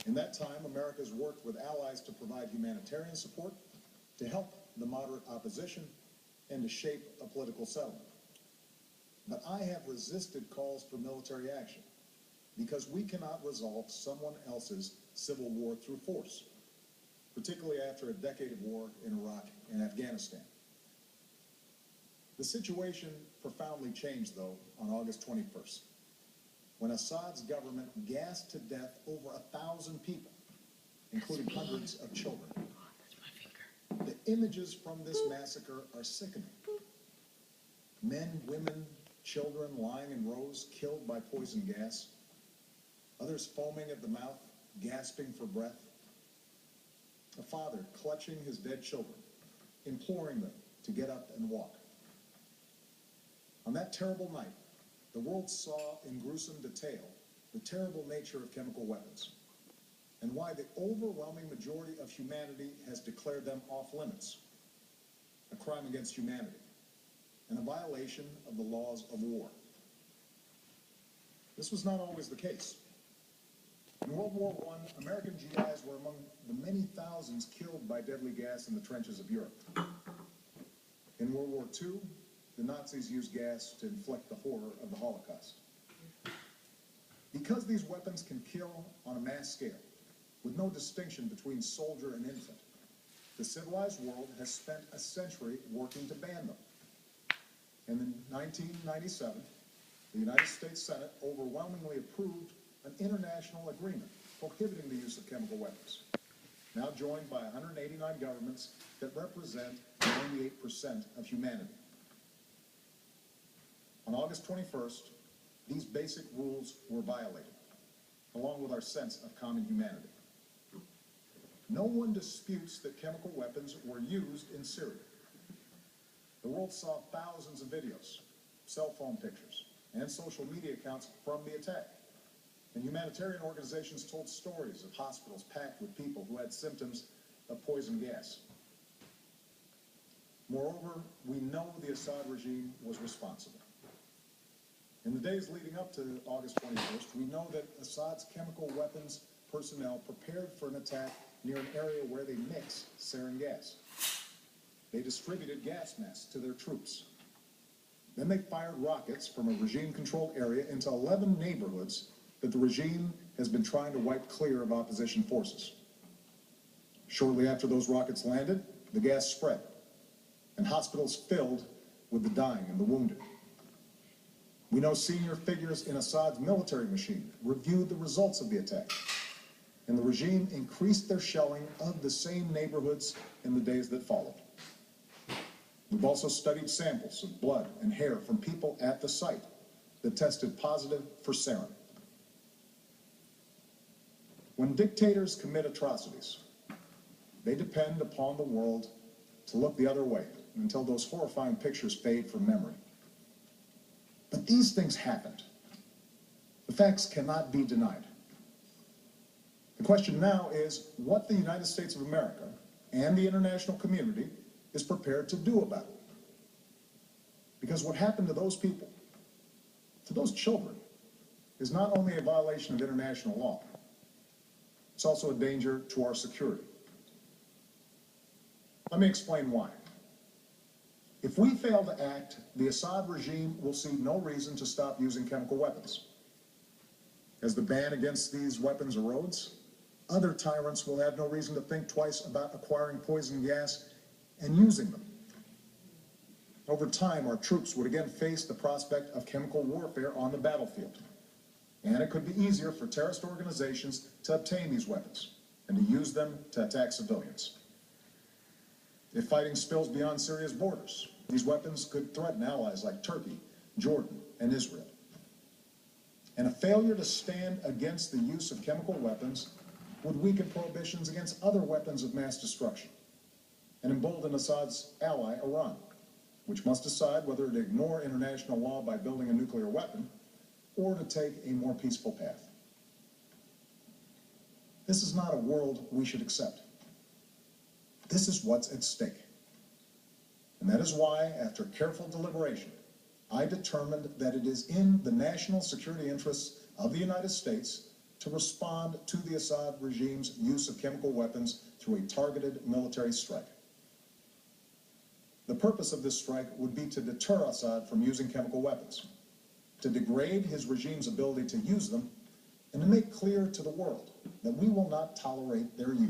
In that time, America has worked with allies to provide humanitarian support, to help the moderate opposition, and to shape a political settlement. But I have resisted calls for military action because we cannot resolve someone else's civil war through force, particularly after a decade of war in Iraq and Afghanistan. The situation profoundly changed, though, on August 21st, when Assad's government gassed to death over 1,000 people, including hundreds of children. The images from this massacre are sickening. Men, women, children lying in rows, killed by poison gas, others foaming at the mouth, gasping for breath. A father clutching his dead children, imploring them to get up and walk. On that terrible night, the world saw in gruesome detail the terrible nature of chemical weapons and why the overwhelming majority of humanity has declared them off limits, a crime against humanity, and a violation of the laws of war. This was not always the case. In World War I, American GIs were among the many thousands killed by deadly gas in the trenches of Europe. In World War II, the Nazis used gas to inflict the horror of the Holocaust. Because these weapons can kill on a mass scale, with no distinction between soldier and infant, the civilized world has spent a century working to ban them. And in 1997, the United States Senate overwhelmingly approved an international agreement prohibiting the use of chemical weapons, now joined by 189 governments that represent 98% of humanity. On August 21st, these basic rules were violated, along with our sense of common humanity. No one disputes that chemical weapons were used in Syria. The world saw thousands of videos, cell phone pictures, and social media accounts from the attack. And humanitarian organizations told stories of hospitals packed with people who had symptoms of poison gas. Moreover, we know the Assad regime was responsible. In the days leading up to August 21st, we know that Assad's chemical weapons personnel prepared for an attack near an area where they mix sarin gas. They distributed gas masks to their troops. Then they fired rockets from a regime-controlled area into 11 neighborhoods that the regime has been trying to wipe clear of opposition forces. Shortly after those rockets landed, the gas spread, and hospitals filled with the dying and the wounded. We know senior figures in Assad's military machine reviewed the results of the attack, and the regime increased their shelling of the same neighborhoods in the days that followed. We've also studied samples of blood and hair from people at the site that tested positive for sarin. When dictators commit atrocities, they depend upon the world to look the other way until those horrifying pictures fade from memory. But these things happened. The facts cannot be denied. The question now is what the United States of America and the international community is prepared to do about it. Because what happened to those people, to those children, is not only a violation of international law, it's also a danger to our security. Let me explain why. If we fail to act, the Assad regime will see no reason to stop using chemical weapons. As the ban against these weapons erodes, other tyrants will have no reason to think twice about acquiring poison gas and using them. Over time, our troops would again face the prospect of chemical warfare on the battlefield. And it could be easier for terrorist organizations to obtain these weapons and to use them to attack civilians. If fighting spills beyond Syria's borders, these weapons could threaten allies like Turkey, Jordan, and Israel. And a failure to stand against the use of chemical weapons would weaken prohibitions against other weapons of mass destruction and embolden Assad's ally, Iran, which must decide whether to ignore international law by building a nuclear weapon or to take a more peaceful path. This is not a world we should accept. This is what's at stake. And that is why, after careful deliberation, I determined that it is in the national security interests of the United States to respond to the Assad regime's use of chemical weapons through a targeted military strike. The purpose of this strike would be to deter Assad from using chemical weapons, to degrade his regime's ability to use them, and to make clear to the world that we will not tolerate their use.